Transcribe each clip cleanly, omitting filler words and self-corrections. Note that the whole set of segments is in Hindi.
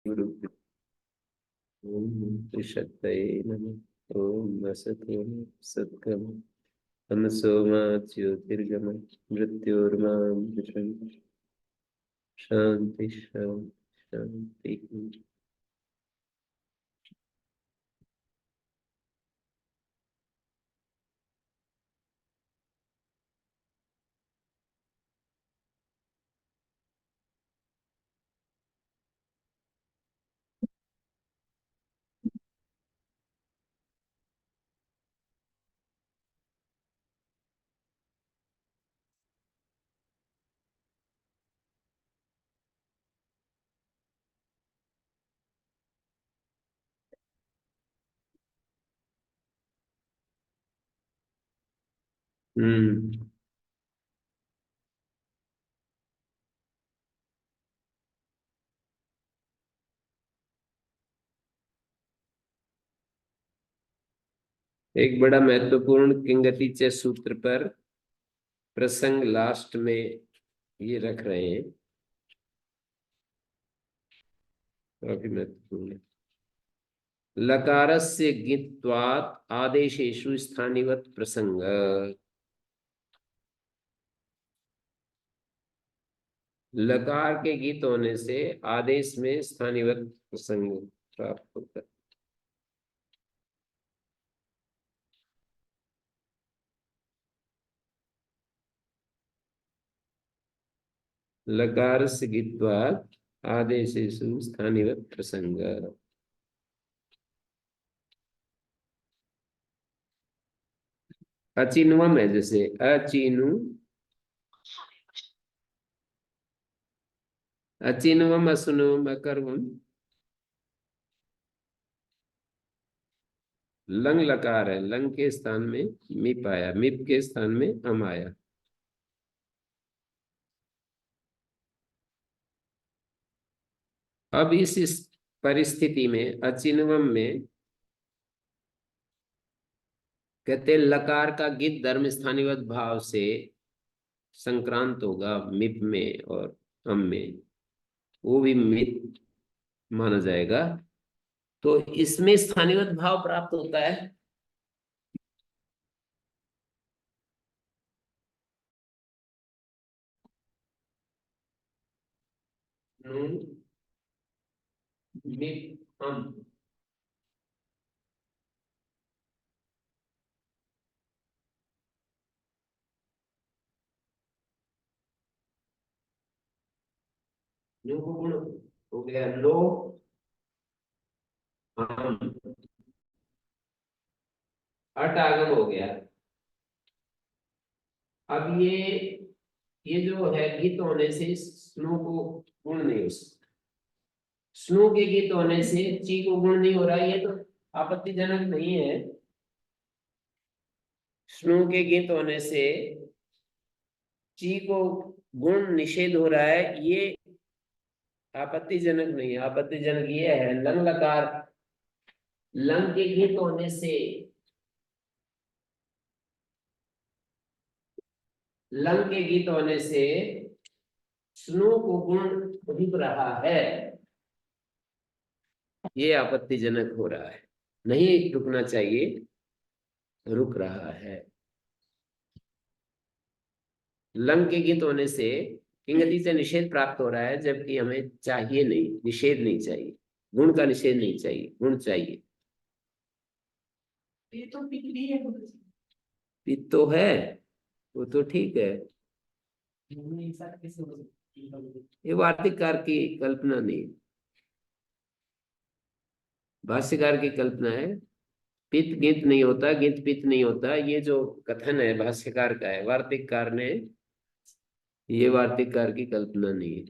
गुरुभ्यो ओम शक्तये नमः। ओम असतो सत्कम तमसो मा ज्योतिर्गम मृत्योर्मामृतम्। शांति शांति शांति। हम्म। एक बड़ा महत्वपूर्ण किंगति सूत्र पर प्रसंग लास्ट में ये रख रहे हैं, काफी महत्वपूर्ण है। लकारस्य ङित्वात् आदेशेषु स्थानिवत् प्रसंग। लकार के गीत होने से आदेश में स्थानिवत् प्रसंग प्राप्त होता है। लकार से गीत्वात् आदेशेषु स्थानिवत् प्रसंग। अचिन्वम है, जैसे अचिनु अचिन्वम असुनुम अकर्वम। लंग लकार है, लंग के स्थान में मिप आया, मिप के स्थान में अम आया। अब इस परिस्थिति में अचिन्वम में कहते लकार का गित धर्म स्थानिवत भाव से संक्रांत होगा मिप में और अम में, वो भी मिप माना जाएगा। तो इसमें स्थानिवत भाव प्राप्त होता है। नून मिप अम। नो को गुण हो गया लो अम। अट आगम हो गया। अब ये जो है गीत होने से स्नो को गुण नहीं हो सकता। स्नो के गीत होने से ची को गुण नहीं हो रहा, ये तो आपत्तिजनक नहीं है। स्नो के गीत होने से ची को गुण निषेध हो रहा है, ये आपत्तिजनक नहीं है। आपत्तिजनक ये है लंग लकार, लंग के गीत होने से, लंग के गीत होने से स्नो को गुण रुक रहा है, ये आपत्तिजनक हो रहा है। नहीं रुकना चाहिए, रुक रहा है। लंग के गीत होने से किंगति से निषेध प्राप्त हो रहा है, जबकि हमें चाहिए नहीं, निषेध नहीं चाहिए, गुण का निषेध नहीं चाहिए, गुण चाहिए। ये तो पितरी है, पित तो है, वो तो ठीक है। ये वार्तिककार की कल्पना नहीं, भाष्यकार की कल्पना है। पित गित नहीं होता, गित पित नहीं होता, ये जो कथन है भाष्यकार का है, वार्तिककार ने, ये वार्तिककार की कल्पना नहीं है।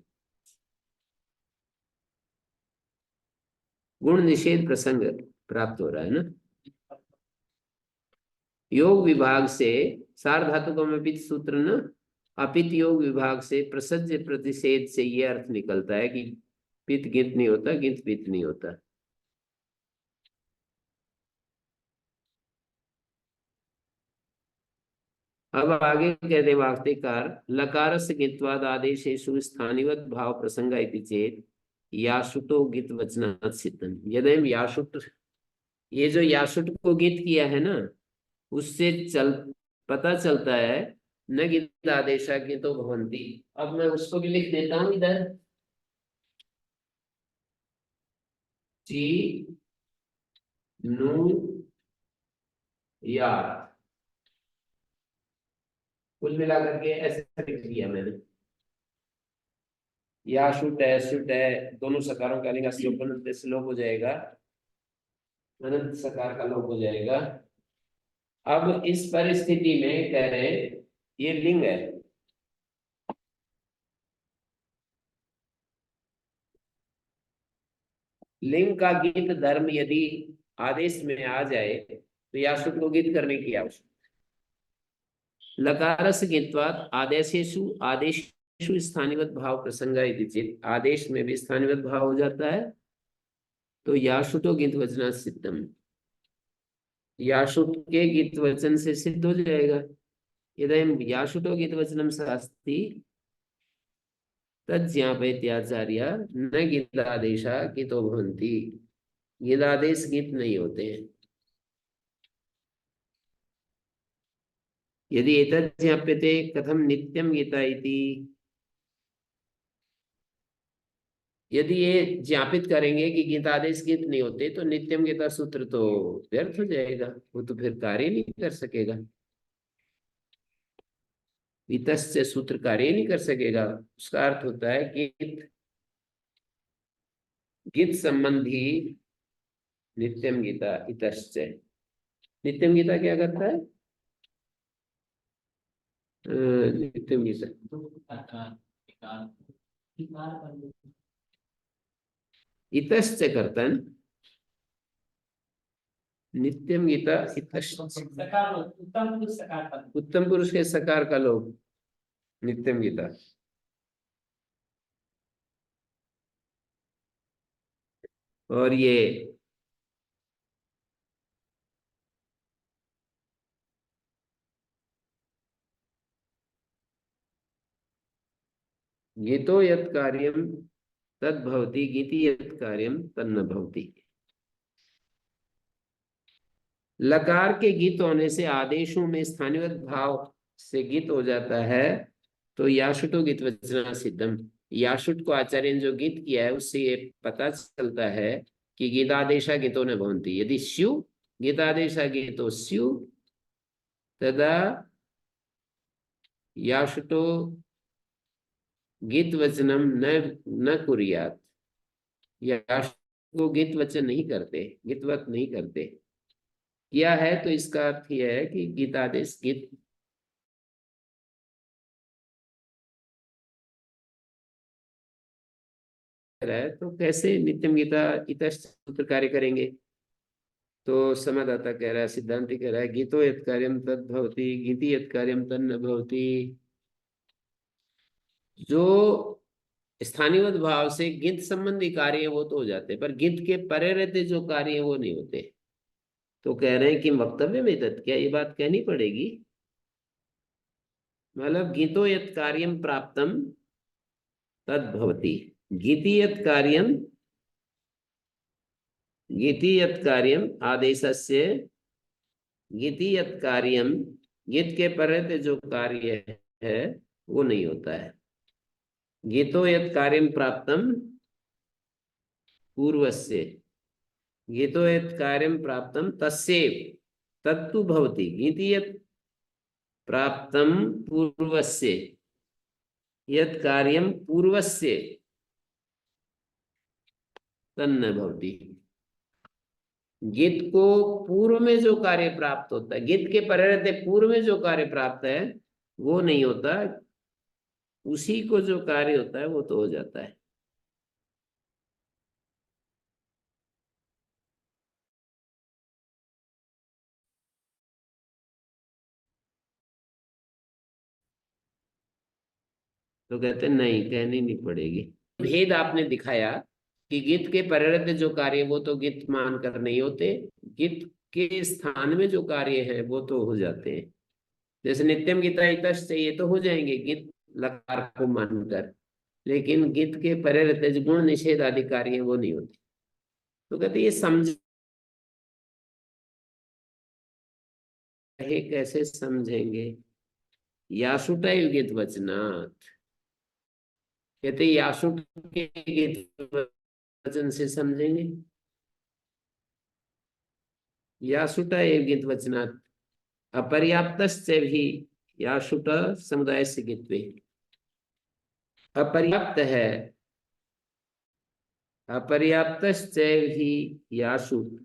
गुण निषेध प्रसंग प्राप्त हो रहा है ना। योग विभाग से सार्वधातुकों में पित सूत्र न, अपित योग विभाग से प्रसज्य प्रतिषेध से ये अर्थ निकलता है कि पित गित नहीं होता, गित पित नहीं होता। अब आगे कहते वार्तिककार लकारस्य गित्वाद आदेशेषु स्थानिवत भाव प्रसंग इति चेत यासुतो गित वचनात् सिद्धम। यदि यासुट, ये जो यासुट को गित किया है ना, उससे चल पता चलता है न गित आदेशा की तो भवंती। अब मैं उसको भी लिख देता हूं इधर। ची नु या, कुल मिलाकर के ऐसे लिख दिया मैंने। या शुट है, दोनों सकारों का लिंग श्लोक श्लोक हो जाएगा, अनंत सकार का लोप हो जाएगा। अब इस परिस्थिति में कह रहे हैं ये लिंग है, लिंग का गीत धर्म यदि आदेश में आ जाए तो यासुट को गीत करने की आवश्यकता। लकारस गीतवाद आदेशेषु आदेशेषु स्थानीवत भाव प्रसंगा यदि चेत, आदेश में भी स्थानीवत भाव हो जाता है तो यासुटो गीत वचना सिद्धम, यासुट के गीत वचन से सिद्ध हो जाएगा। यदि यासुटो गीत वचनम शास्ति तज्ज्ञापयत्याचार्य न गीतादेशा गीतो भवन्ति, गीतादेश गीत नहीं होते हैं। यदि एतज्ज्ञाप्यते कथम नित्यम गीता इति, यदि ये ज्ञापित करेंगे कि गीतादेश गीत नहीं होते तो नित्यम गीता सूत्र तो व्यर्थ हो जाएगा, वो तो फिर कार्य नहीं कर सकेगा। इतस्य सूत्र कार्य नहीं कर सकेगा, उसका अर्थ होता है गीत, गीत संबंधी नित्यम गीता इतस्य। नित्यम गीता क्या करता है? नित्यम गीता इतश्च करता है। नित्यम गीता उत्तम पुरुष के सकार का लोग नित्यम गीता। और ये गीतो यत् कार्यम तद भवति, गीति यत् कार्यम तन्न भवति। लकार के गीत होने से आदेशों में स्थानीय भाव से गीत हो जाता है तो याशुटो गीत वचना सिद्धम, याशुट को आचार्य ने जो गीत किया है उससे ये पता चलता है कि गीतादेशा गीतो न भवन्ति। यदि स्यु गीतादेशा गीतो स्यु तदा याशुटो गीत वचनम न कुर्यात, याशुट को गीत वचन नहीं करते, गीतवत नहीं करते। किया है तो इसका अर्थ यह है कि गीतादेश गीत है तो कैसे नित्यम गीता इतश्च कार्य करेंगे। तो समादाता कह रहा है, सिद्धांति कह रहा है गीतो यत् कार्यम तद भवति, गीति यत् कार्यम तन्न भवति। जो स्थानीय भाव से गीत संबंधी कार्य वो तो हो जाते, पर गीत के परे रहते जो कार्य वो नहीं होते। तो कह रहे हैं कि वक्तव्य में तत्, क्या ये बात कहनी पड़ेगी? मतलब गीतो यत् कार्यम प्राप्तम तद भवति, गीति यत् कार्यम, गीति यत् कार्यम आदेशस्य, गीति यत् कार्यम, गीत के परे जो कार्य है वो नहीं होता है। गीतो यत् कार्यम प्राप्तम पूर्वस्य, गीतो यत् कार्यम प्राप्तम तस्यैव तत्तु भवति, गीति यत् प्राप्तम पूर्वस्य यत् कार्यम पूर्वस्य तन्न भवति। गीत को पूर्व में जो कार्य प्राप्त होता है, गीत के परे रहते पूर्व में जो कार्य प्राप्त है वो नहीं होता, उसी को जो कार्य होता है वो तो हो जाता है। तो कहते नहीं, कहनी नहीं पड़ेगी। भेद आपने दिखाया कि गीत के परिरत जो कार्य वो तो गीत मानकर नहीं होते, गीत के स्थान में जो कार्य है वो तो हो जाते हैं। जैसे नित्यम गीता इतश्च, ये तो हो जाएंगे गीत लकार को मानकर, लेकिन गित के परे रहते जो गुण निषेध अधिकारी है वो नहीं होती। तो कहते ये समझे कैसे समझेंगे? यासुटा युगित वचनात्, कहते यासुट के गित वचन से समझेंगे। यासुटा युगित वचनात् अपर्याप्तश्च भी यासुट समुदाय से गित्वे, अपर्याप्त है, अपर्याप्तश्च भी यासुट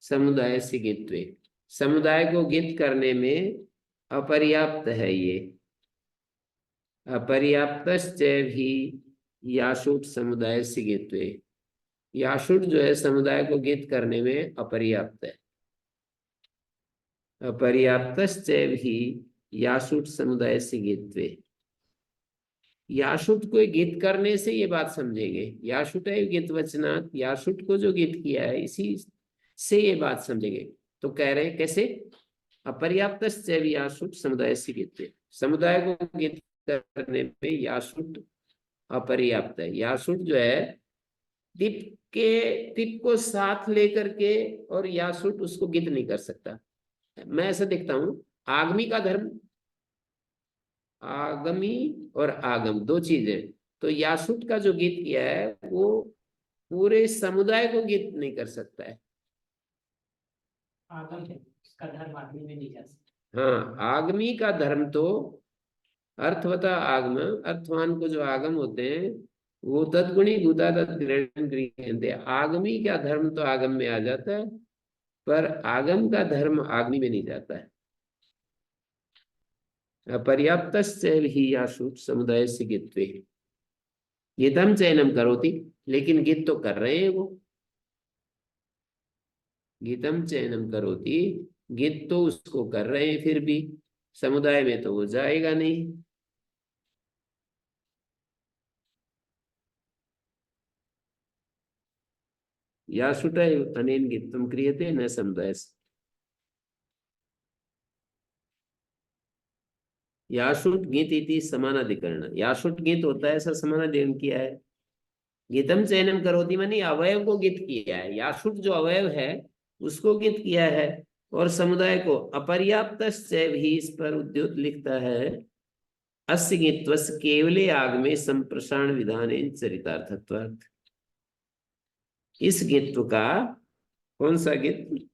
समुदाय से गित्वे, समुदाय को गित करने में अपर्याप्त है ये, अपर्याप्तश्च भी यासुट समुदाय से गित्वे, यासुट जो है समुदाय को गित करने में अपर्याप्त है, अपर्याप्तश्च भी यासुट समुदाय से गित्वे, यासुट को गीत करने से ये बात समझेंगे। यासुट है गीत वचनात्, यासुट को जो गीत किया है इसी से ये बात समझेंगे। तो कह रहे हैं कैसे? अपर्याप्त यासुट समुदाय से गीत, समुदाय को गीत करने में यासुट अपर्याप्त है। यासुट जो है टिप को साथ लेकर के, और यासुट उसको गीत नहीं कर सकता। मैं ऐसा देखता हूं, आगमी का धर्म, आगमी और आगम दो चीजें, तो यासुट का जो गीत किया है वो पूरे समुदाय को गीत नहीं कर सकता है। आगम है, उसका धर्म आदमी में नहीं जा सकता। हाँ, आगमी का धर्म तो अर्थवता आगम, अर्थवान को जो आगम होते हैं वो तद्गुणी भूता तद्ग्रहण गृह्यन्ते, आगमी का धर्म तो आगम में आ जाता है, पर आगम का धर्म आगमी में नहीं जाता है। अपर्याप्त ही यासुट समुदाय से गित्वे, गीतम चयनम करोति, लेकिन गीत तो कर रहे हैं वो, गीतम चयनम करोति, गीत तो उसको कर रहे हैं, फिर भी समुदाय में तो वो जाएगा नहीं। यासुट अनेन गीतम क्रियते न समुदाय, यासुट गीत इति समानाधिकरण, यासुट गीत होता है ऐसा समानाधिकरण किया है। गीतम चयनम करोति मानी अवयव को गीत किया है, यासुट जो अवयव है उसको गीत किया है, और समुदाय को अपर्याप्त भी, इस पर उद्योत लिखता है अस्य गीत्वस्य केवले आगमे संप्रसारण विधानेन चरितार्थत्वात्, इस गीत्व का, कौन सा गीत?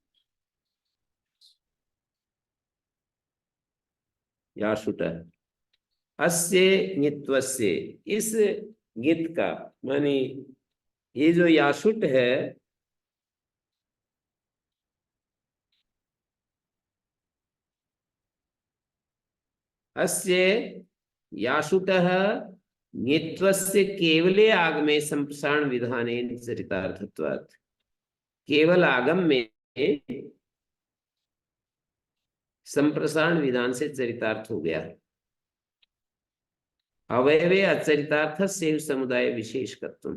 यासुट, अस्य गीत्वस्य, इस गीत का, मानी ये जो यासुट है अस्य यासुटः ङित्वस्य केवले आगमे संप्रसारण विधानेन चरितार्थत्वात्, केवल आगम में संप्रसारण विधान से चरितार्थ हो गया। अवयवे अचरितार्थ से समुदाय विशेषकत्व,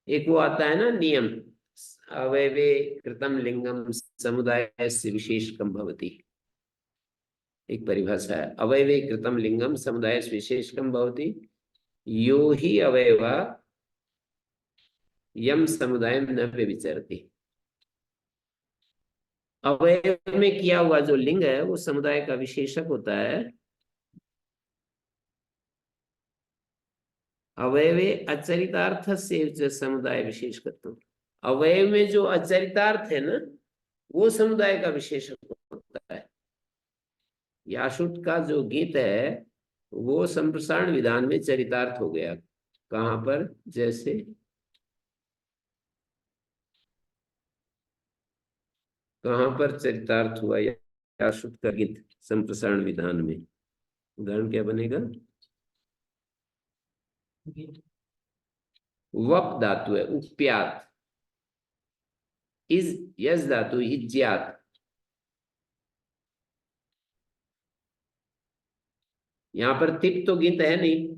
एक वो आता है ना नियम, अवयवे कृतम लिंगम समुदाय से विशेषकम भवति, एक परिभाषा है, अवयवे कृतम लिंगम समुदाय से विशेषकम भवति, यो ही अवयवा यम समुदाय न व्यभिचरति, अवयव में किया हुआ जो लिंग है वो समुदाय का विशेषक होता है। अवयवे अचरितार्थ से समुदाय विशेषकत्व, अवयव में जो अचरितार्थ है ना वो समुदाय का विशेषक होता है। यासुट का जो गीत है वो संप्रसारण विधान में चरितार्थ हो गया। कहाँ पर? जैसे कहाँ पर चरितार्थ हुआ यासुट का गीत संप्रसारण विधान में? उदाहरण क्या बनेगा? वप धातु है, उप्यात, इज यस धातु इज्यात, यहां पर तिप तो गीत है नहीं,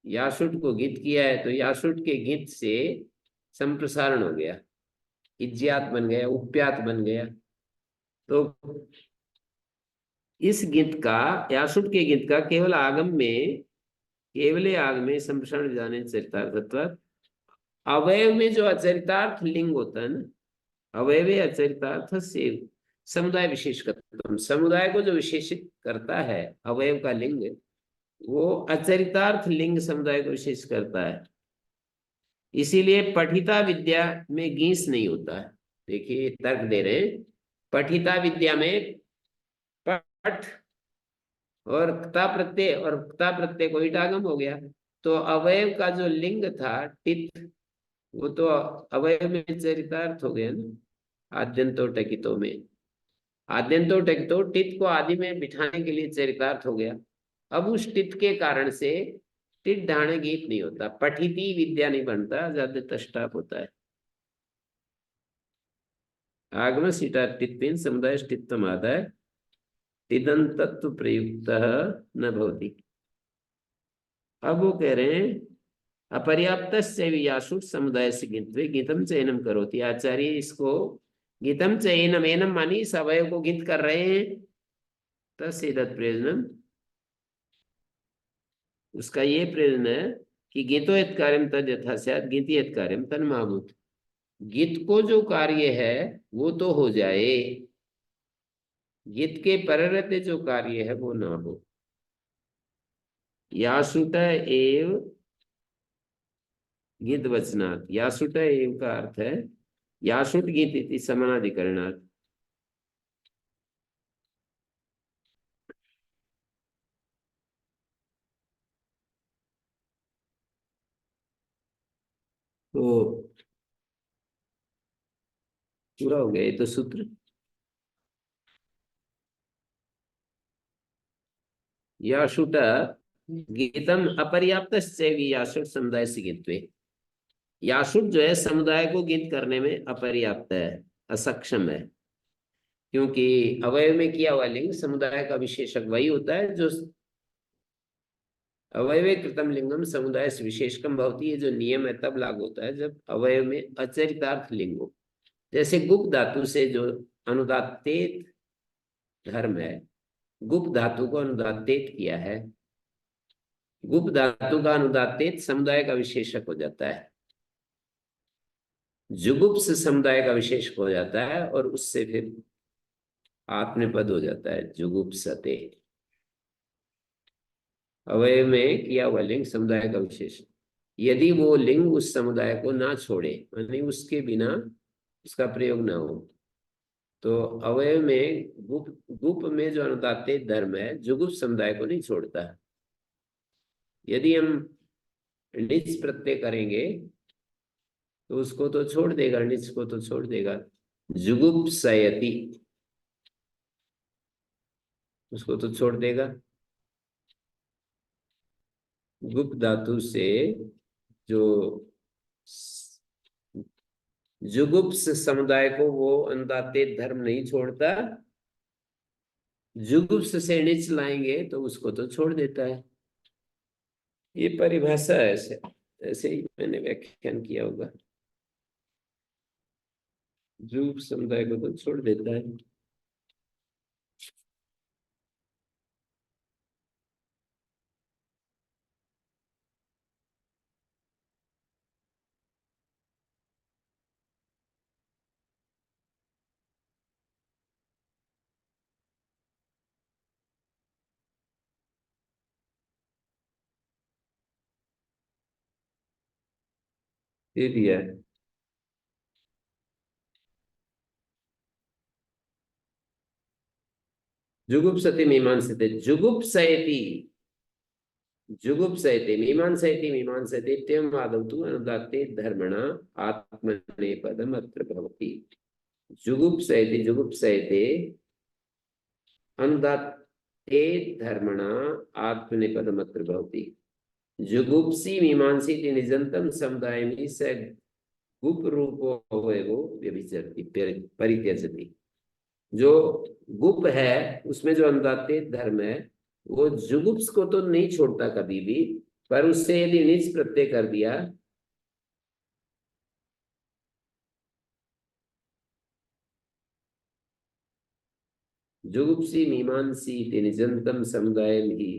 यासुट को गीत किया है तो यासुट के गीत से संप्रसारण हो गया, इज्यात बन गया, उप्यात बन गया। तो इस गीत का, यासुट के गीत का केवल आगम में केवले आगमे संप्रसारण जाने चरितार्थत्वात्। अवयव में जो अचरितार्थ लिंग होता है ना, अवयवे अचरितार्थ से समुदाय विशेषकत्व, समुदाय को जो विशेषित करता है अवयव का लिंग, वो अचरितार्थ लिंग समुदाय को विशेष करता है। इसीलिए पठिता विद्या में गीस नहीं होता है। देखिए तर्क दे रहे हैं, पठिता विद्या में पठ और क्ता प्रत्यय, और क्ता प्रत्यय को ईटागम हो गया, तो अवयव का जो लिंग था टित, वो तो अवयव में चरितार्थ हो गया ना। आद्यंतो टकितो में, आद्यंतो टकितो टित को आदि में बिठाने के लिए चरितार्थ हो गया। अब उस टित के कारण से टित ढाणे गीत नहीं होता, पठिती विद्या नहीं बनता, ज्यादा तष्टाप होता है। आगम सीटा टित्तिन समुदाय टित्तम आदाय तिदन तत्व प्रयुक्त न भवति। अब वो कह रहे हैं अपर्याप्त यासु समुदाय से गित्वे गीतम चयनम करोति। आचार्य इसको गीतम चयनम, एनम मानी इस अवयव को गीत कर रहे हैं, तद प्रयोजनम, उसका ये प्रयोजन है कि गीतो यत् कार्यम तद यथा स्यात् गीति यत् कार्यम तन माभूत। गीत को जो कार्य है वो तो हो जाए, गीत के पररते जो कार्य है वो ना हो। यासुट एव गीत वचनात्, यासुट एव का अर्थ है यासुट गीत इति समानाधिकरणात्। तो पूरा हो गया ये तो सूत्र। यासुट गीतम अपर्याप्त यासुट समुदाय से गीतवे। यासुट जो है समुदाय को गीत करने में अपर्याप्त है, असक्षम है, क्योंकि अवयव में किया हुआ लिंग समुदाय का विशेषक वही होता है जो अवयवे कृतम लिंगम समुदाय से विशेषकम भवती। है जो नियम है तब लागू होता है जब अवयव में अचरितार्थ लिंग हो। जैसे गुप धातु से जो अनुदात्तेत धर्म है, गुप धातु को अनुदात्तेत किया है, गुप धातु का अनुदात्तेत समुदाय का विशेषक हो जाता है, जुगुप्स समुदाय का विशेषक हो जाता है, और उससे फिर आत्मनेपद हो जाता है जुगुप्सते। अवयव में किया हुआ लिंग समुदाय का विशेष, यदि वो लिंग उस समुदाय को ना छोड़े, यानी उसके बिना उसका प्रयोग ना हो, तो अवयव में गुप, गुप में जो अनुदात्तेत धर्म है जुगुप समुदाय को नहीं छोड़ता। यदि हम निच प्रत्यय करेंगे तो उसको तो छोड़ देगा, निच को तो छोड़ देगा। जुगुप्सयति उसको तो छोड़ देगा। गुप धातु से जो जुगुप्स समुदाय को वो अनुदात्तेत धर्म नहीं छोड़ता, जुगुप्स से नीच लाएंगे तो उसको तो छोड़ देता है। ये परिभाषा है, ऐसे ऐसे ही मैंने व्याख्यान किया होगा। जुगुप समुदाय को तो छोड़ देता है। ये दिया है जुगुप्सति मीमांसते, जुगुप्सयति, जुगुप्सयते मीमांसयति, मीमांसते इत्येवम् आदौ तु अनुदात्ते धर्मणा आत्मनेपदम् अत्र भवति। जुगुप्सयति, जुगुप्सयते अनुदात्ते धर्मणा आत्मनेपदम् अत्र भवति। जुगुप्सी मीमांसी इति निजंतम समुदाय में स गुप रूपो अवयवो व्यभिचरति परित्यजति। जो गुप है उसमें जो अनुदात्तेत धर्म है वो जुगुप्स को तो नहीं छोड़ता कभी भी, पर उससे यदि निज प्रत्यय कर दिया जुगुप्सी मीमांसी निजंतम समुदाय ही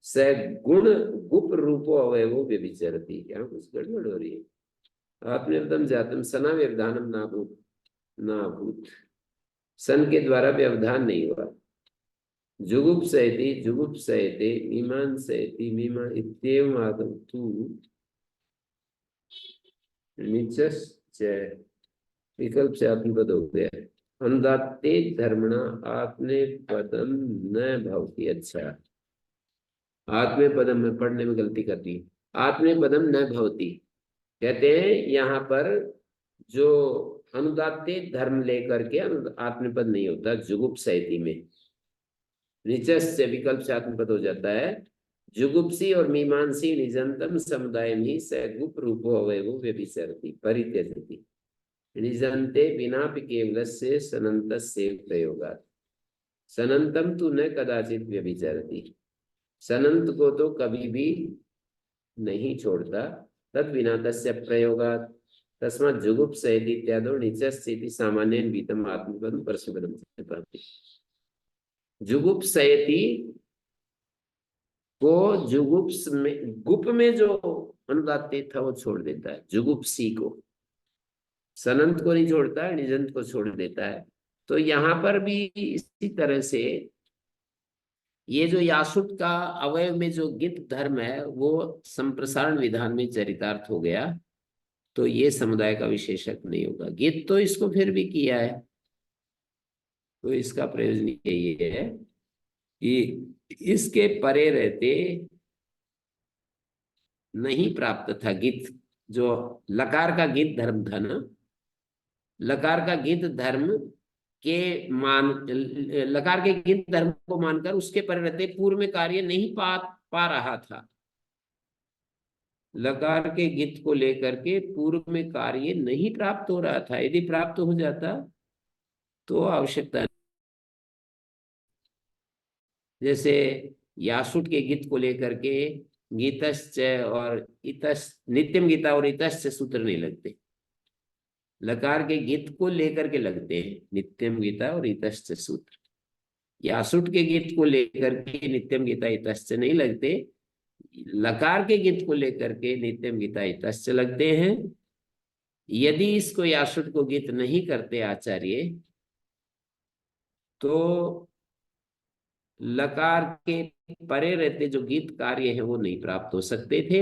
सगुण गुप रूपो अवयवो व्यभिचरति। यहाँ कुछ गड़बड़ हो रही है। आत्मनिर्दम जातम सना व्यवधानम नाभूत नाभूत, सन के द्वारा व्यवधान नहीं हुआ। जुगुप्सयति जुगुप्सयते मीमांसयति मीमा इत्येवम् आदौ तु निचश्च विकल्प से आत्मपद हो गया। अनुदात्ते धर्मणा आत्मनेपदम न भवति। अच्छा, आत्मनेपदम में पढ़ने में गलती कर दी। आत्मनेपदम न भवति कहते हैं यहाँ पर जो अनुदात्ते धर्म लेकर के आत्मनेपद नहीं होता। जुगुप्सयति में निचस्य विकल्प से आत्मपद हो जाता है। जुगुप्सी और मीमांसी निजंतम समुदाय में सगुप रूपो अवयवो व्यभिचरति परित्यजति। निजंते विनापि केवलस्य सनन्तस्य प्रयोगात्। सनंतम तु न कदाचित व्यभिचरति, सनंत को तो कभी भी नहीं छोड़ता। तद विना तस्य प्रयोगात् तस्मात् जुगुप्सयति इत्यादो निचस्यति सामान्येन वीतम आत्मपदम परस्मैपदम प्राप्ति। जुगुप्सयति को जुगुप्स में गुप में जो अनुदात्ते था वो छोड़ देता है, जुगुप्सी को। सनंत को नहीं छोड़ता, निजंत को छोड़ देता है। तो यहाँ पर भी इसी तरह से ये जो यासुट का अवयव में जो गित धर्म है वो संप्रसारण विधान में चरितार्थ हो गया, तो ये समुदाय का विशेषक नहीं होगा। गित तो इसको फिर भी किया है, तो इसका प्रयोजन यही है कि इसके परे रहते नहीं प्राप्त था गित। जो लकार का गित धर्म था ना, लकार का गित धर्म के लकार के गित धर्म को मानकर उसके परे रहते पूर्व में कार्य नहीं पा रहा था। लकार के गित को लेकर के पूर्व में कार्य नहीं प्राप्त हो रहा था। यदि प्राप्त हो जाता तो आवश्यकता, जैसे यासुट के गीत को लेकर के गीतश्च और इतश्च, नित्यम गीता और इतश्च सूत्र नहीं लगते। लकार के गीत को लेकर के लगते हैं नित्यम गीता और इतश्च सूत्र। यासुट के गीत को लेकर के नित्यम गीता इतश्च नहीं लगते। लकार के गीत को लेकर के नित्यम गीता इतश्च लगते हैं। यदि इसको यासुट को गीत नहीं करते आचार्य, तो लकार के परे रहते जो गीत कार्य है वो नहीं प्राप्त हो सकते थे।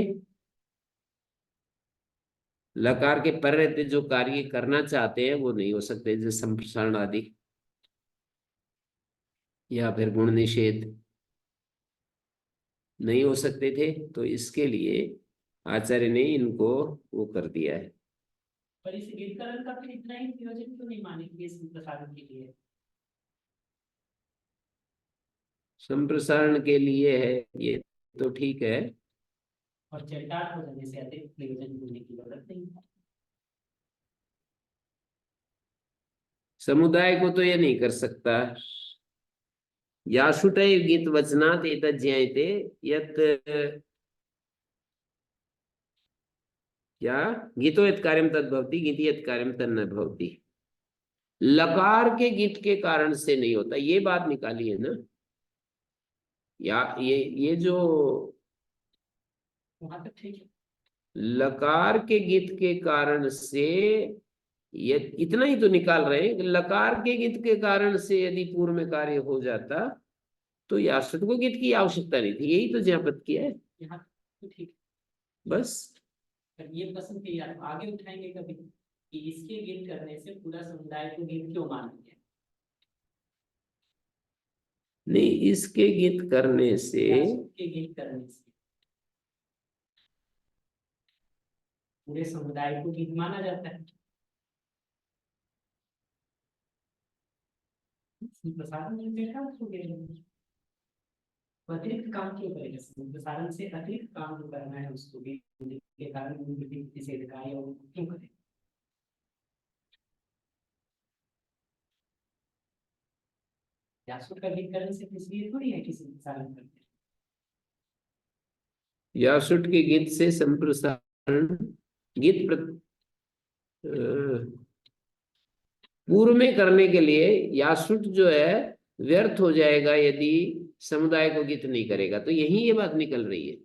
लकार के परे रहते जो कार्य करना चाहते हैं वो नहीं हो सकते, जैसे संप्रसारण आदि या फिर गुण निषेध नहीं हो सकते थे। तो इसके लिए आचार्य ने इनको वो कर दिया है। पर इस गीतकरण का फिर इतना ही प्रयोजन क्यों नहीं मानेंगे इस प्रसारण के लिए? संप्रसारण के लिए है ये तो ठीक है, और चरितार्थ हो जाने से अतिरिक्त प्रयोजन होने की जरूरत नहीं है। समुदाय को तो ये नहीं कर सकता। यासुट गीत वचनात् एतत् ज्ञायते यत् क्या गीतो यत् कार्यम तद् भवति गीति यत् कार्यम तन्न भवति। लकार के गीत के कारण से नहीं होता, ये बात निकाली है ना। या ये जो वहां तक ठीक है। लकार के गीत के कारण से, ये इतना ही तो निकाल रहे हैं कि लकार के गीत के कारण से यदि पूर्व में कार्य हो जाता तो यासुट को गीत की आवश्यकता नहीं थी। यही तो ज्ञापन किया है, यहाँ तो ठीक है। बस। ये प्रश्न के यार आगे उठाएंगे कभी कि इसके गीत करने से पूरा समुदाय को गीत क्यों मानेंगे? नहीं, इसके गीत करने से, के गीत करने से पूरे समुदाय को गीत माना जाता है। प्रसारण में देखा उसको अतिरिक्त काम क्यों करेगा? प्रसारण से अतिरिक्त काम जो करना है उसको भी के कारण किसी अधिकारी क्यों करे? यासुट का गीत करने से इसलिए थोड़ी है किसी प्रसारण करते। यासुट के गीत से संप्रसारण गीत पूर्व में करने के लिए यासुट जो है व्यर्थ हो जाएगा यदि समुदाय को गीत नहीं करेगा। तो यही ये बात निकल रही है,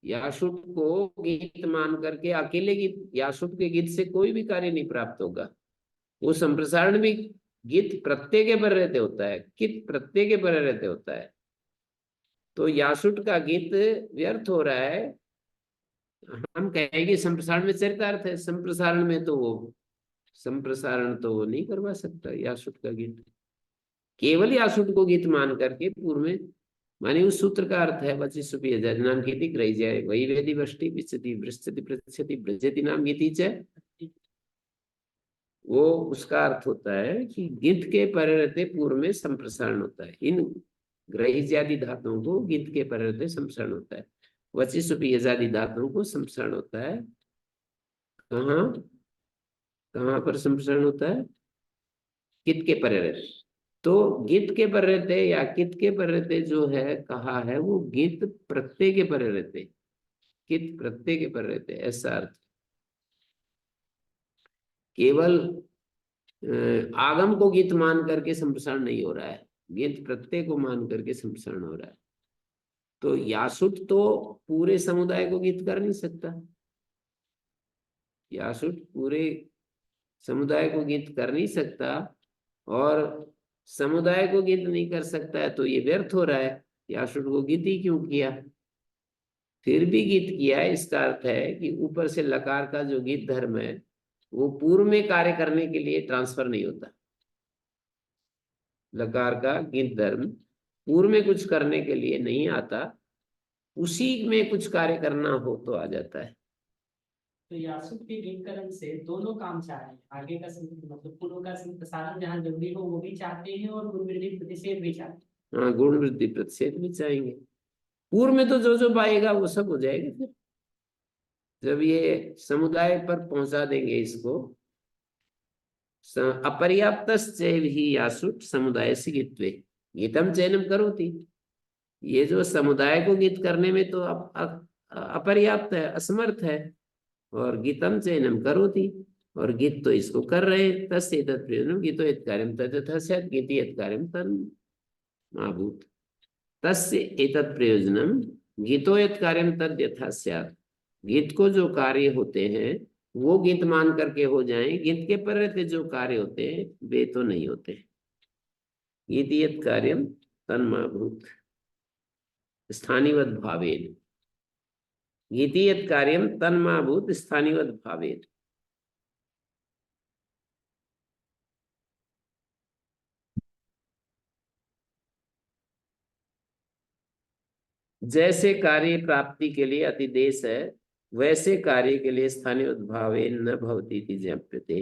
यासुट को गीत मान करके अकेले गीत, यासुट के गीत से कोई भी कार्य नहीं प्राप्त होगा। वो संप्रसारण भी गीत प्रत्यय के पर रहते होता है, कित प्रत्यय के पर रहते होता है। तो यासुट का गीत व्यर्थ हो रहा है। हम कहेंगे संप्रसारण में चरितार्थ है, संप्रसारण में तो वो संप्रसारण तो वो नहीं करवा सकता यासुट का गीत। केवल यासुट को गीत मान करके पूर्व में, माने उस सूत्र का अर्थ है वची सुपी नाम गीति ग्रही जाए वही वेदी वष्टि विचति वृष्टि पृच्छति ब्रजति नाम गीति च। वो उसका अर्थ होता है कि गिद्ध के परिवर्ते पूर्व में संप्रसारण होता है। इन ग्रहिज्यादि धातुओं को गिद्ध के परिवर्ते संप्रसारण होता है। वची सुपी यजादि धातुओं को संप्रसारण होता है। कहाँ कहाँ पर संप्रसारण होता है? कित के परिवर्ते। तो गित के पर रहते या कित के पर रहते जो है कहा है, वो गित प्रत्यय के पर रहते, कित प्रत्यय के पर रहते, ऐसा अर्थ। केवल आगम को गीत मान करके संप्रसारण नहीं हो रहा है, गीत प्रत्यय को मान करके संप्रसारण हो रहा है। तो यासुट तो पूरे समुदाय को गीत कर नहीं सकता, यासुट पूरे समुदाय को गीत कर नहीं सकता, और समुदाय को गीत नहीं कर सकता है तो ये व्यर्थ हो रहा है। यासुट को गीत ही क्यों किया? फिर भी गीत किया है, इसका अर्थ है कि ऊपर से लकार का जो गीत धर्म है वो पूर्व में कार्य करने के लिए ट्रांसफर नहीं होता। लकार का गीत धर्म पूर्व में कुछ करने के लिए नहीं आता, उसी में कुछ कार्य करना हो तो आ जाता है। तो यासुट के गीतकरण से दोनों काम चाह रहे हैं, आगे का मतलब पूर्व का संप्रसारण जहाँ जरूरी हो वो भी चाहते हैं और गुण वृद्धि प्रतिषेध भी चाहते हैं। हाँ, गुण वृद्धि प्रतिषेध भी चाहेंगे। पूर्व में तो जो पाएगा वो सब हो जाएगा। फिर जब ये समुदाय पर पहुंचा देंगे इसको, अपर्याप्त ही यासुट समुदाय से गीत्वे गीतम चयनम करोति। ये जो समुदाय को गीत करने में तो अपर्याप्त है, असमर्थ है, और गीतम चयनम करोति, और गीत तो इसको कर रहे हैं। तस्य एतत् प्रयोजनम गीतो यत् कार्यम तद्यथा स्यात् गीति यत् कार्यम तन्माभूत। तस्य एतत् प्रयोजनम गीतो यत् कार्यम तद्यथा स्यात्। गीत को जो कार्य होते हैं वो गीत मान करके हो जाएं, गीत के पर रहते जो कार्य होते हैं वे तो नहीं होते। गीति यत् कार्यम तन्माभूत स्थानिवद भावेन, गीति यत् कार्यम तन्माभूत स्थानिवद भावेन। जैसे कार्य प्राप्ति के लिए अतिदेश है, वैसे कार्य के लिए स्थानीय उद्भावेन न भवती इति ज्ञाप्यते।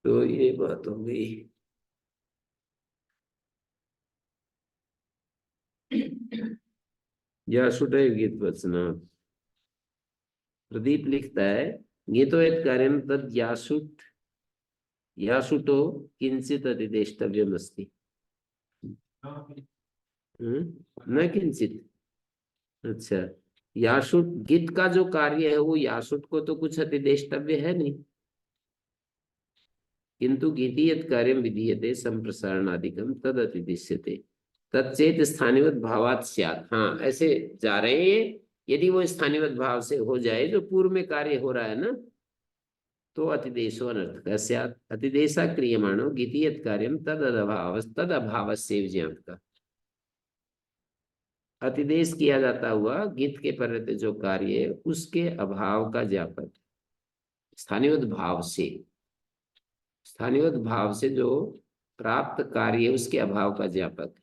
तो ये बात हो गई। यासुटे गीत वचना। प्रदीप लिखता है गीतो यत् कार्यम तद यासुट यासुटो किंचित अधिदेष्टव्यम अस्ति। न किंचित। अच्छा, यासुट गीत का जो कार्य है वो यासुट को तो कुछ अतिदेष्टव्य है नहीं, किंतु गीति यत् कार्यम विधीयते संप्रसारणादिकम तद अतिदिश्यते तच्चेत स्थानिवत भावात स्यात्। हाँ, ऐसे जा रहे हैं, यदि वो स्थानिवत भाव से हो जाए जो पूर्व में कार्य हो रहा है ना, तो अतिदेशो अनर्थक स्यात्। अतिदेशा क्रियमाणो गीति यत् कार्यम तद अभाव से विजयंत। अतिदेश किया जाता हुआ गीत के पर जो कार्य है उसके अभाव का ज्ञापक, स्थानिवत भाव से, स्थानिवत भाव से जो प्राप्त कार्य है उसके अभाव का ज्ञापक।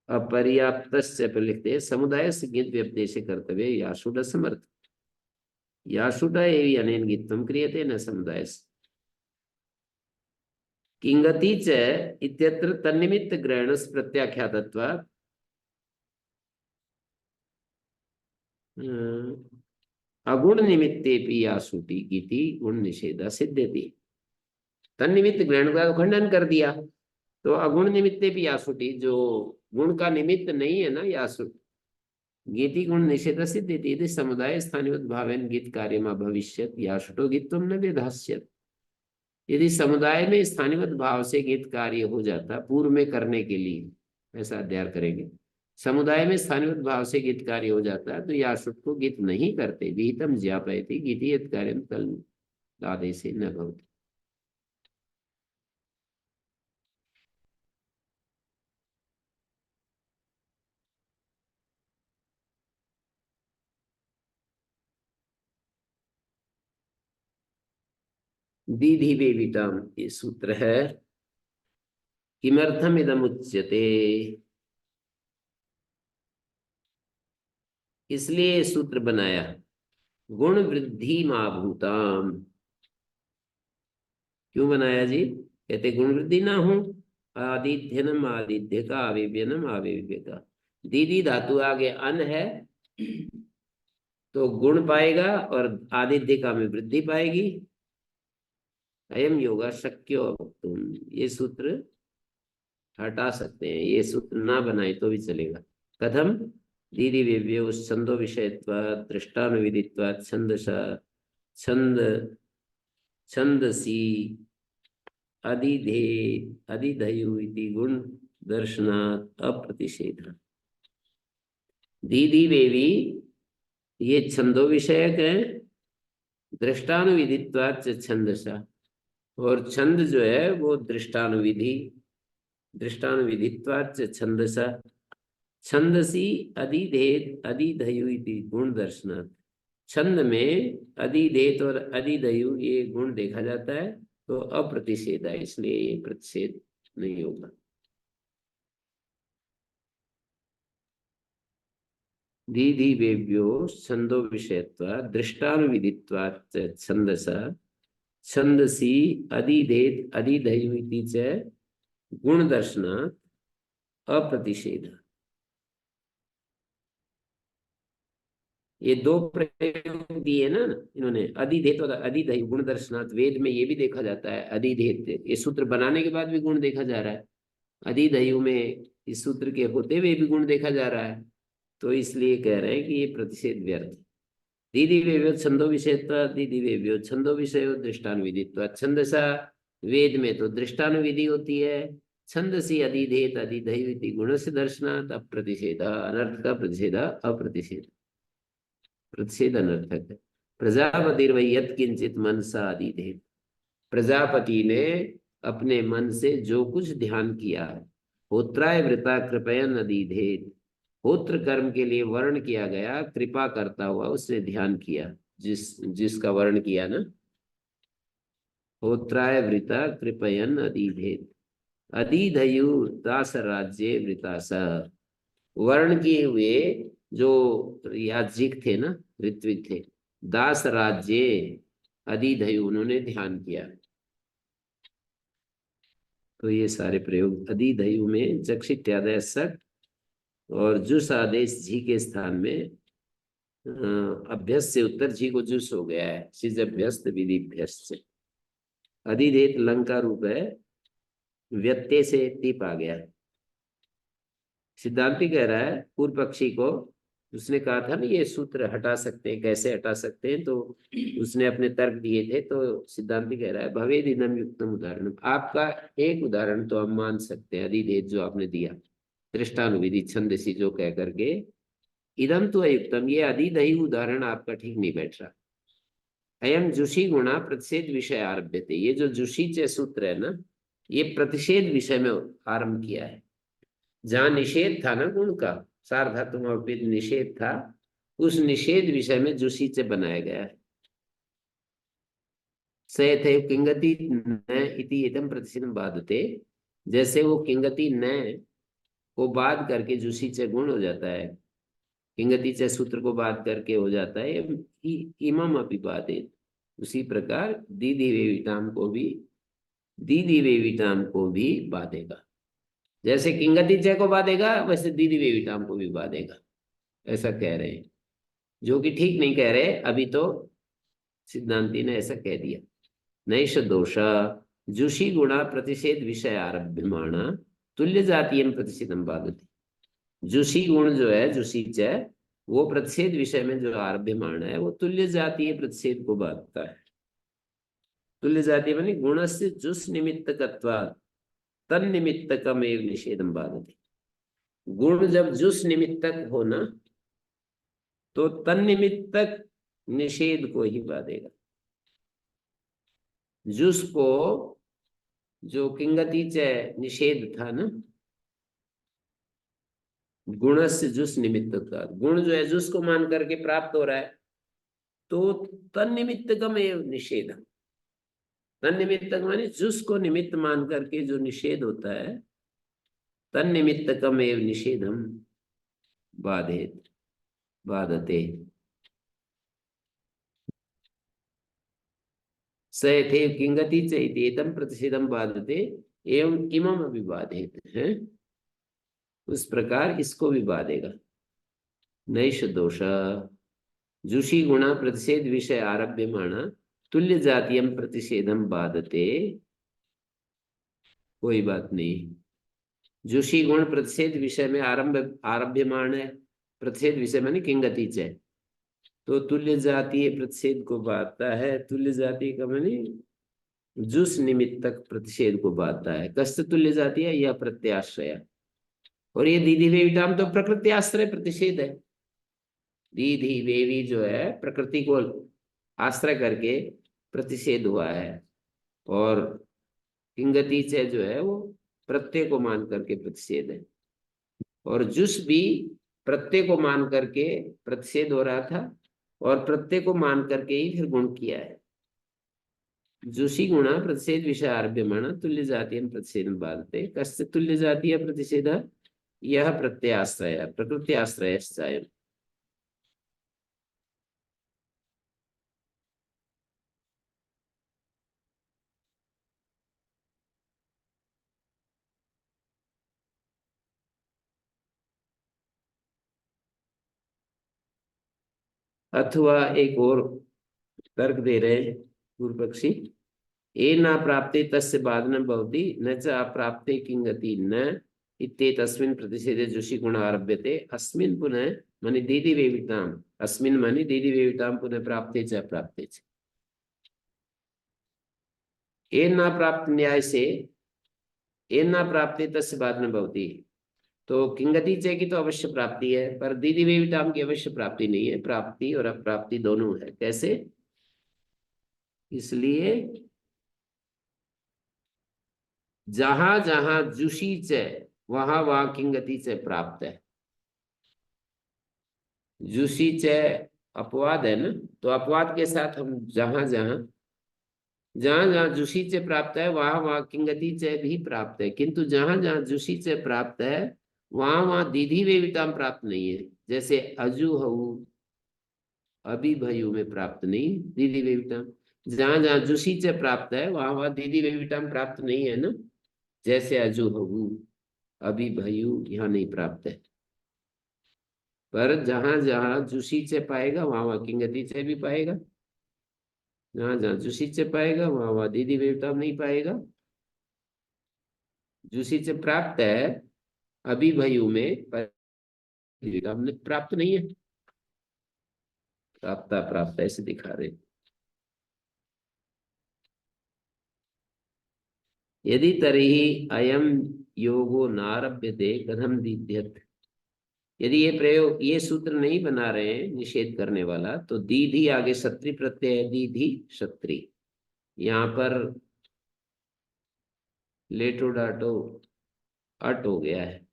अपर्याप्त पर लिखते हैं समुदाय से गीत व्यपदेश कर्तव्य यासुड समर्थ। यासुड एवं अनेन गीतम क्रियते न समुदाय। किंगति च इत्यत्र तन्निमित्त ग्रहणस् प्रत्याख्यातत्वात् अगुण निमित्तेपि या श्रुति इति गुण निषेध सिद्ध्यति। तन्निमित्त ग्रहण का खंडन कर दिया, तो अगुण निमित्ते भी यासुटी, जो गुण का निमित्त नहीं है ना यासुट, गीति गुण निषेध सिद्ध्यति यदि समुदाय स्थानीय भावेन गीत कार्य भविष्यत यासुटो गीतम न वेधास्यत। यदि समुदाय में स्थानीय भाव से गीत कार्य हो जाता, पूर्व में करने के लिए ऐसा अध्ययन करेंगे, समुदाय में स्थानीय भाव से गीत कार्य हो जाता तो यासुट को गीत नहीं करते, विहितम ज्ञापयति गीति कार्य तल आदेश न भवति। दीधि बेविताम ये सूत्र है। किमर्थम इदम उच्यते, इसलिए सूत्र बनाया। गुण वृद्धि माभूताम, क्यों बनाया जी? कहते गुण वृद्धि ना हो, आदिध्यनम आदिध्य का, आवेव्यनम आवेव्य का। दीदी धातु आगे अन है तो गुण पाएगा और आदिध्य का में वृद्धि पाएगी। अयम योगा शक्यो तुम, ये सूत्र हटा सकते हैं, ये सूत्र ना बनाए तो भी चलेगा। कथम? दीदी वेव्यो छंदो विषयत्वात् दृष्टानुविदित्वात् छंदसा छंद छंदसी अधिधे अधिधयु इति गुण दर्शनात् अप्रतिषेध। दीदी वेवी ये छंदो विषयक है, दृष्टानुविदित्वात् छंदसा, और छंद जो है वो दृष्टानुविधि, दृष्टानुविदित्वात् छंदसा छंदसी अधिधेत अधिधयु इति गुण दर्शनात्। छंद में अधिधेत और अधिधयु ये गुण देखा जाता है, तो अप्रतिषेध है, इसलिए ये प्रतिषेध नहीं होगा। दीधि वेव्यो छंदो विषयत्वात् दृष्टानुविदित्वात् छंदसा छंदसी अधिधेत अधिधयु इति च गुण दर्शनात् अप्रतिषेध। ये दो प्रयोग दिए ना इन्होंने, अधिधेत और अधिधयु गुण दर्शनात्। वेद में ये भी देखा जाता है अधिधेत, ये सूत्र बनाने के बाद भी गुण देखा जा रहा है, अधिधयु में इस सूत्र के होते हुए भी गुण देखा जा रहा है, तो इसलिए कह रहे हैं कि ये प्रतिषेध व्यर्थ। दीदी वेव्यो छंदो विषयत्वात् दीदी वेव्यो छंदो विषयो दृष्टानुविदित्वात् छंदसा, वेद में तो दृष्टानुविधि होती है, छंदसी अधिधेत अधिधयु इति गुण से दर्शनात् अप्रतिषेध, अनर्थ का प्रतिषेध अप्रतिषेध, प्रतिषेध अनर्थक है। प्रजापति यत् किंचित मनसा अधिधेत, प्रजापति ने अपने मन से जो कुछ ध्यान किया है, होत्राय वृता कृपयन अधिधेत, होत्र कर्म के लिए वर्ण किया गया, कृपा करता हुआ उसने ध्यान किया, जिसका वर्ण किया ना, होत्राय वृता कृपयन अधिधेत अधिधयु दास राज्य वृतास, वर्ण किए हुए जो याज्ञिक थे ना, ऋत्विक थे, दास राज्य अधिधयु उन्होंने ध्यान किया। तो ये सारे प्रयोग अधिधयु में जक्षित्यादय सट और जुस आदेश झी के स्थान में अभ्यस्त से उत्तर झी को जुस हो गया है, सिज अभ्यस्त विधि अभ्यस्त से। अधिधेत लंका रूप है, व्यत्यय से टिप आ गया। सिद्धांति कह रहा है पूर्व पक्षी को, उसने कहा था ना ये सूत्र हटा सकते हैं, कैसे हटा सकते हैं, तो उसने अपने तर्क दिए थे, तो सिद्धांति कह रहा है भवेद इदम युक्तम उदाहरण, आपका एक उदाहरण तो हम मान सकते हैं, अधिधेत जो आपने दिया, दृष्टानुविधि छंदसी जो कह करके, इदम तो अयुक्तम, ये अधिधयि उदाहरण आपका ठीक नहीं बैठ रहा। अयम जुषी गुणा प्रतिषेध विषय आरभ्य थे, ये जो जुषी च सूत्र है ना, ये प्रतिषेध विषय में आरंभ किया है। जहां निषेध था ना गुण का, सार्वधातुक निषेध था, उस निषेध विषय में जुषी से बनाया गया है। सयथे किंगति न इति इदम प्रतिषेधम बाधते, जैसे वो किंगति न को बाध करके जुषी से गुण हो जाता है, किंगति से सूत्र को बाध करके हो जाता है इमम अपिबादित, उसी प्रकार दीदी वेविताम को भी दीदी वेविटाम को भी बाधेगा। जैसे किंगति च को बाधेगा वैसे दीदी वेविटाम को भी बाधेगा, ऐसा कह रहे हैं। जो कि ठीक नहीं कह रहे, अभी तो सिद्धांति ने ऐसा कह दिया। नैष दोष जुषी गुणा प्रतिषेध विषय आरभ्यमाणा तुल्य जातीय प्रतिषेधम बाधते। जुषी गुण जो है जुषीच है, वो प्रतिषेध विषय में जो आरभ्यमाण है वो तुल्य जातीय प्रतिषेध को बाधता है। तुल्य जातीय मानी गुण से जुस निमित्तकत्वात् तन निमित्तकमेव निषेधम बाधते। गुण जब जुस निमित्तक हो ना, तो तन निमित्तक निषेध को ही बाधेगा। जुस को जो किंगति च निषेध था ना, गुण से जुस निमित्तक, गुण जो है जुस को मान करके प्राप्त हो रहा है, तो तन निमित्तकम एवं निषेधम। तन निमित्तक माने जुस को निमित्त मान करके जो निषेध होता है, तन निमित्तकम एवं निषेधम बाधेत बाधते। स यथेव किंगति च इत्येतम प्रतिषेधम बाधते एवं इमम अभिबाधेत है, उस प्रकार इसको भी बाधेगा। नैष दोष जुषी गुणा प्रतिषेध विषय आरभ्यमाणा तुल्य जातीयम प्रतिषेधम बाधते। कोई बात नहीं, जुषी गुण प्रतिषेध विषय में आरभ्यमाण है। प्रतिषेध विषय माने किंगति च, तो तुल्य जातीय प्रतिषेध को बाधता है। तुल्य जातीय का माने जुस निमित्तक प्रतिषेध को बाधता है। कस्य तुल्य जातीय, यह प्रत्याश्रय। और ये दीदी वेविटाम तो प्रकृति आश्रय प्रतिषेध है। दीदी वेवी जो है प्रकृति को आश्रय करके प्रतिषेध हुआ है, और किंगति से जो है वो प्रत्यय को मान करके प्रतिषेध है। और जुस भी प्रत्यय को मान करके प्रतिषेध हो रहा था, और प्रत्यय को मान करके ही फिर गुण किया है। जुषी गुणा प्रतिषेध विषय आरभ्यमाण तुल्य जातीय प्रतिषेध बाधते। कस्य तुल्य जातीय प्रतिषेध, यह प्रत्याश्रय प्रकृति आश्रय। अथवा एक और तर्क दे रहे हैं पूर्व पक्षी, ए न प्राप्ते तस्य बाधनं भवति न च अप्राप्ते किंगति न इत्येतस्मिन् प्रतिषेधे जुषी गुण आरभ्यते। अस्मिन् पुनः माने दीदी वेविताम, अस्मिन् माने दीदी वेविताम पुनः प्राप्ते च अप्राप्ते च। ए न प्राप्त न्याय से ए न प्राप्ते तस्य बाधनं भवति, तो किंगति च की तो अवश्य प्राप्ति है, पर दीदी वेविताम की अवश्य प्राप्ति नहीं है। प्राप्ति और अप्राप्ति दोनों है। कैसे? इसलिए जहां जहां जुषी च वहां वहां किंगति च प्राप्त है। जुषी च अपवाद है ना, तो अपवाद के साथ हम जहां जहां जहां जहां जुषी च प्राप्त है वहां वहां किंगति च भी प्राप्त है, किंतु जहां जहां जुषी च प्राप्त है वहां वहां दीधी वेविताम प्राप्त नहीं है। जैसे अजु हऊ अभिभयु में प्राप्त नहीं दीदी वेविताम। जहां जहां जुषी च प्राप्त है वहां वहां दीदी वेविताम प्राप्त नहीं है ना। जैसे अजु हऊ अभिभयु यहाँ नहीं प्राप्त है। पर जहां जहां जुषी च पाएगा वहां वहां किंगति च भी पाएगा। जहां जहां जुषी च पाएगा वहां वहां दीदी वेविताम नहीं पाएगा। जुषी च प्राप्त है अभिभयु में, पर वेविताम प्राप्त नहीं है। प्राप्त प्राप्त ऐसे दिखा रहे। यदि तर्हि अयम योगो नारभ्यते कथम दीध्यत। यदि ये प्रयोग ये सूत्र नहीं बना रहे हैं निषेध करने वाला, तो दीधी आगे क्षत्रि प्रत्यय है, दीधी क्षत्रि। यहाँ पर लेटो डाटो अट हो गया है।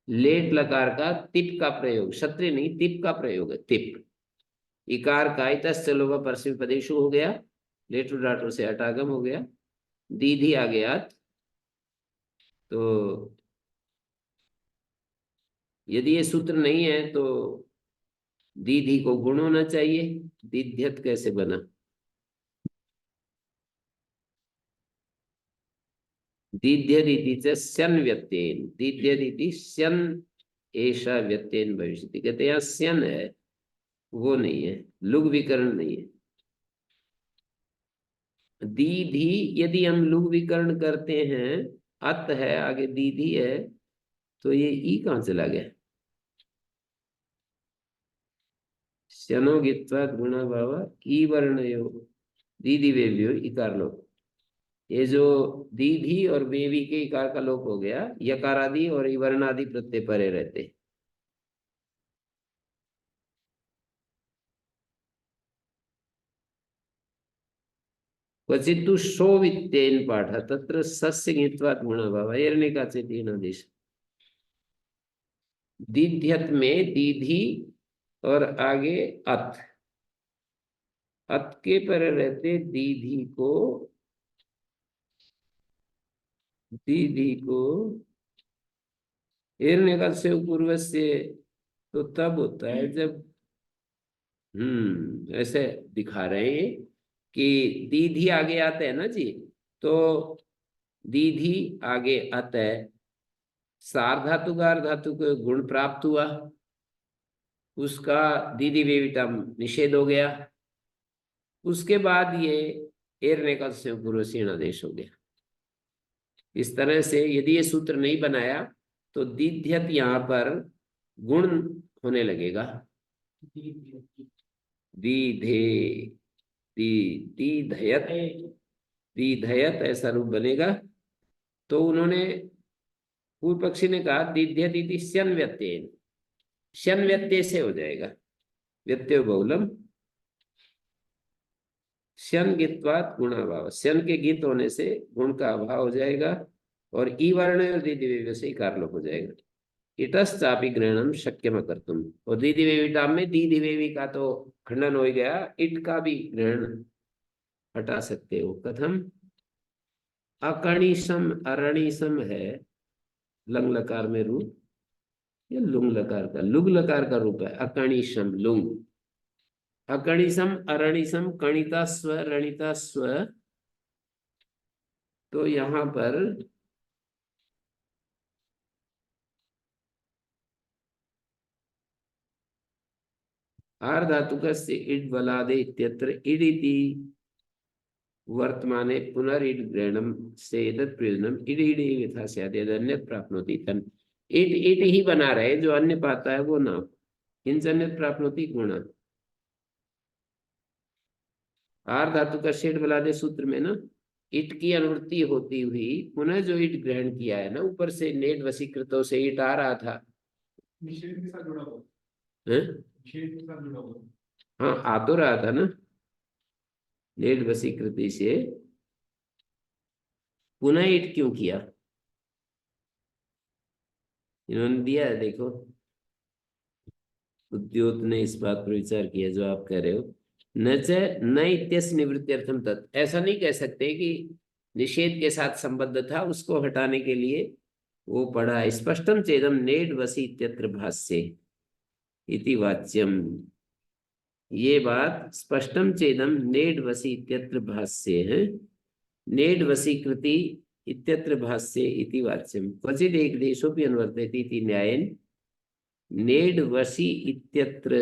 लेट लकार का तिप का प्रयोग, क्षत्रि नहीं तिप का प्रयोग है। तिप इकार का इतस्य लोभ परस्मै पदेशु हो गया, लेटो डाटो से अटागम हो गया, दीधी आ गया। तो यदि ये सूत्र नहीं है तो दीधी को गुण होना चाहिए। दीध्यत कैसे बना? दीध्यदिति च स्यन व्यत्ययेन, दीध्यदिति स्यन ऐसा व्यत्ययन भविष्यति। कहते यहाँ स्यन है, वो नहीं है, लुग विकर्ण नहीं है। दीधी यदि हम लुग विकर्ण करते हैं, अत है आगे दीधी है, तो ये ई कहाँ चला गया? शनो गित्वा गुणा भाव ई वर्णयो दीदी वेव्यो इकार लोप। ये जो दीधी और वेवी के इकार का लोप हो गया, यकार आदि और इवर्ण आदि प्रत्यय परे रहते। क्वचित शो वित्तेन पाठ तत्र सस्य गित्वात् गुणा भाव एर्णिकाचे तीन आदेश। दीध्यत में दीधी और आगे अत, अत के पर रहते दीधी को, दीधी को एर्णिका से पूर्व से, तो तब होता है जब ऐसे दिखा रहे हैं कि दीधी आगे आते हैं ना जी, तो दीधी आगे अत है, सार्धातुकार धातु को गुण प्राप्त हुआ, उसका दीदी वेविटम निषेध हो गया, उसके बाद ये एरने का पूर्व सीण आदेश हो गया। इस तरह से यदि ये सूत्र नहीं बनाया तो दीध्यत यहाँ पर गुण होने लगेगा। दीधे दीधयत, दीधयत ऐसा रूप बनेगा। तो उन्होंने, पूर्व पक्षी ने कहा दीध्यत इति शन व्यत्ययेन, शन व्यत्यय से हो जाएगा, व्यत्यय बहुलम शन गित्वात् गुणाभाव, शन के गीत होने से गुण का अभाव हो जाएगा, और ई वर्ण और दीदी वेवी से इकार लोप हो जाएगा। इतश्चापि ग्रहणम शक्यम कर्तुम, और दीदी वेविटाम में दीदी वेवी का तो खंडन हो गया, इट का भी ग्रहण हटा सकते हो। कथम? अकणिसम अरणिसम है लंग लकार में रूप, ये लुंग लकार का, लुग लकार का रूप है अकणिसम लुंग। अकणिसम अरणिसम कणिता स्व रणिता स्व, तो यहां पर आर धातुक से इड बलादे इत्यत्र इडिति वर्तमाने पुनरिड ग्रहणम से एतत् प्रयोजनम इड इड यथा स्यात् यद् अन्य प्राप्नोति तन, इड इड ही बना रहे, जो अन्य पाता है वो ना, किंचन्य प्राप्नोति गुण। आर धातु का शेड बलादे सूत्र में ना, इट की अनुवृत्ति होती हुई पुनः जो इट ग्रहण किया है ना, ऊपर से नेट वसीकृतों से इट आ रहा था, निषेध के साथ जुड़ा हुआ, हैं? निषेध के साथ जुड़ा हुआ। हाँ आ तो रहा था ना, नेट वसीकृति से पुनः इट क्यों किया? इन्होंने दिया है, देखो उद्योत ने इस बात पर विचार किया जो आप कह रहे हो। न च न इत्यस्य निवृत्त्यर्थम तत्, ऐसा नहीं कह सकते कि निषेध के साथ संबद्ध था, उसको हटाने के लिए वो पढ़ा। स्पष्टम चेदम नेड वसी इत्यत्र भाष्ये इति वाच्यम, ये बात स्पष्टम चेदम नेड वसी इत्यत्र भाष्ये है, नेड वसीकृति इत्यत्र भाष्ये इति वाच्यम। क्वचिद एक देशोपि अनुवर्तयति इति न्यायेन नेड वसी इत्यत्र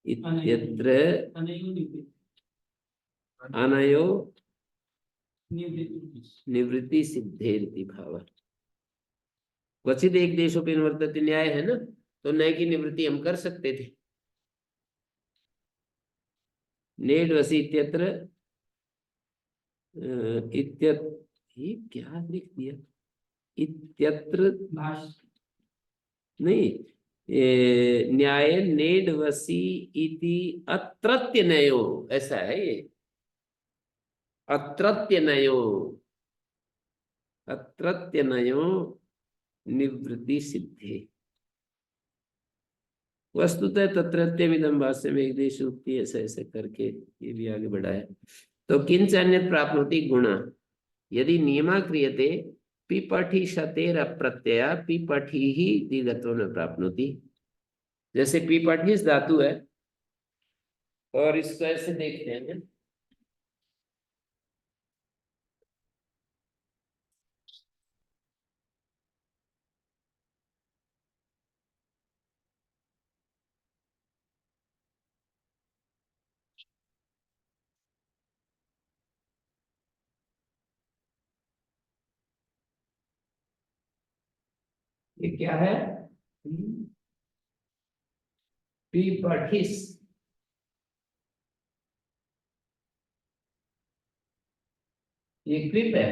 इत्यत्र अनयो निवृत्ति सिद्धेरिति भाव। क्वचित एक देशोपि अनुवर्तते न्याय है ना, तो न्याय की निवृत्ति हम कर सकते थे। नेड वसी इत्यत्र ये क्या लिख दिया, इत्यत्र नहीं, न्याय नेड वसी इति अत्रत्य नयो, ऐसा है ये, अत्रत्य नयो, अत्रत्य नयो निवृत्ति सिद्धि। वस्तुतः तत्रत्यमिदं भाष्य में एक देश उक्ति ऐसे ऐसे करके ये भी आगे बढ़ाया। तो किंच अन्य प्राप्नोति गुण, यदि नियमा क्रियते पिपठी शतेर अप्रत्यय पिपठी ही दीर्घत्व न प्राप्नोति। जैसे पिपठी धातु है, और इसको ऐसे देखते हैं, ये क्या है? पीपठिस। ये क्लिप है।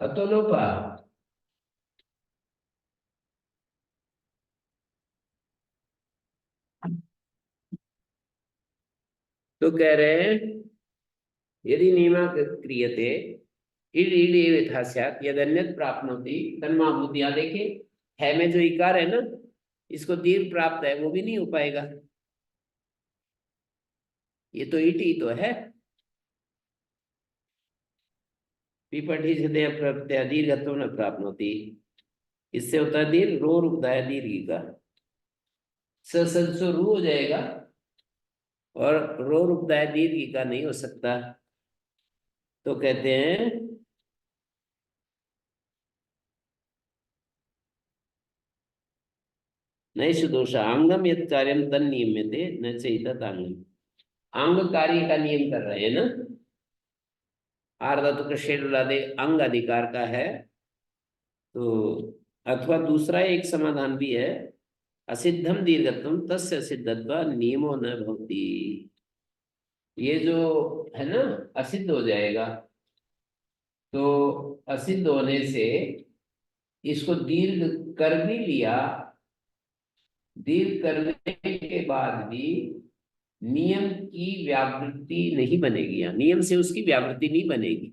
अतोलोपा। तो कह रहे हैं यदि नियमा क्रियते इड इड एव यथा स्यात् यदन्यत् प्राप्नोति तन्माहुति। यहाँ देखिए है में जो इकार है ना, इसको दीर्घ प्राप्त है, वो भी नहीं हो पाएगा। ये तो इट ही तो है। पिपठी से प्रत्यय दीर्घत्व न प्राप्नोति, इससे होता है दीर्घ। रो रुकता है दीर्घ का, सो रू हो जाएगा, और रो रुकता है दीर्घ का नहीं हो सकता। तो कहते हैं नैष दोष अंगम यद कार्यम तन नियम्यते न चैतत अंगम। अंग कार्य का नियम कर रहे हैं ना। आर्धातु का शेडुलादे अंग अधिकार का है। तो अथवा दूसरा एक समाधान भी है, असिद्धम दीर्घत्वम तस्य असिद्धत्व नियमो न भवति। ये जो है ना, असिद्ध हो जाएगा। तो असिद्ध होने से इसको दीर्घ कर भी लिया, दीर्घ करने के बाद भी नियम की व्यावृत्ति नहीं बनेगी। यहाँ नियम से उसकी व्यावृत्ति नहीं बनेगी,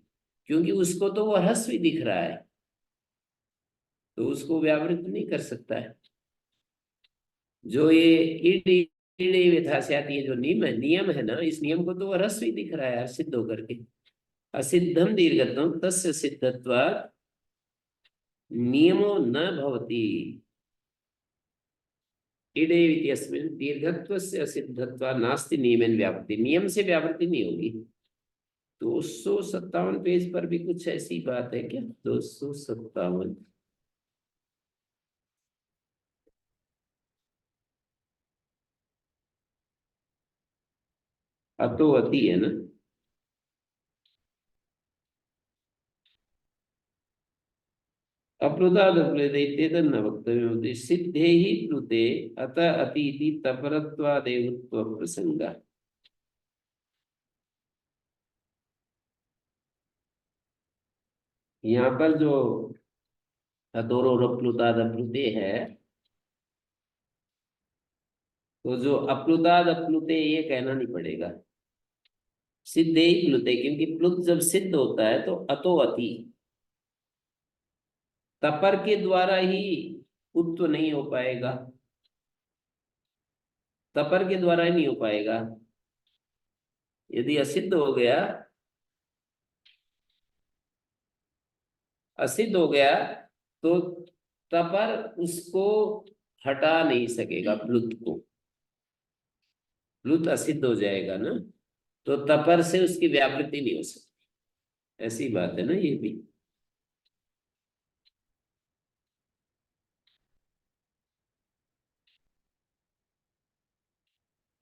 क्योंकि उसको तो वो ह्रस्व दिख रहा है, तो उसको व्यावृत्त नहीं कर सकता है। जो ये इड इड यथास्यात्, ये जो नियम है ना, इस नियम को तो वो ह्रस्व दिख रहा है सिद्ध होकर के। असिद्धम दीर्घत्वम तस्य सिद्धत्वात् नियमो न भवति। इडे इत्यस्मिन् दीर्घत्वस्य असिद्धत्वात् नास्ति नियमेन व्यावृत्ति। नियम से व्यावृत्ति नहीं होगी। 257 पेज पर भी कुछ ऐसी बात है क्या? 257 अतो अति है ना। अप्लुतादप्लुतेन न वक्तव्यं सिद्धे ही प्लुते अतः अति इति तपरत्वादेवत्व प्रसंगः। यहाँ पर जो अतोरोरप्लुतादप्लुते है, तो जो अप्लुताद अप्लुते ये कहना नहीं पड़ेगा, सिद्धे ही प्लुते। क्योंकि प्लुत जब सिद्ध होता है तो अतो अति, तपर के द्वारा ही उत्व नहीं हो पाएगा, तपर के द्वारा ही नहीं हो पाएगा। यदि असिद्ध हो गया, असिद्ध हो गया, तो तपर उसको हटा नहीं सकेगा प्लुत को। प्लुत असिद्ध हो जाएगा ना, तो तपर से उसकी व्यावृत्ति नहीं हो सकती। ऐसी बात है ना ये भी।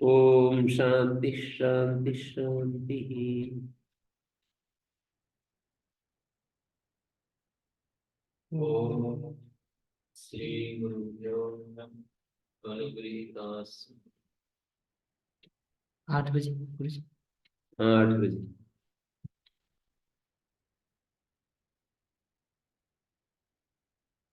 ओम शांति शांति शांति। ओम श्री गुरुभ्यो नमः। अनुगृहीतास् 8 बजे। 8 बजे।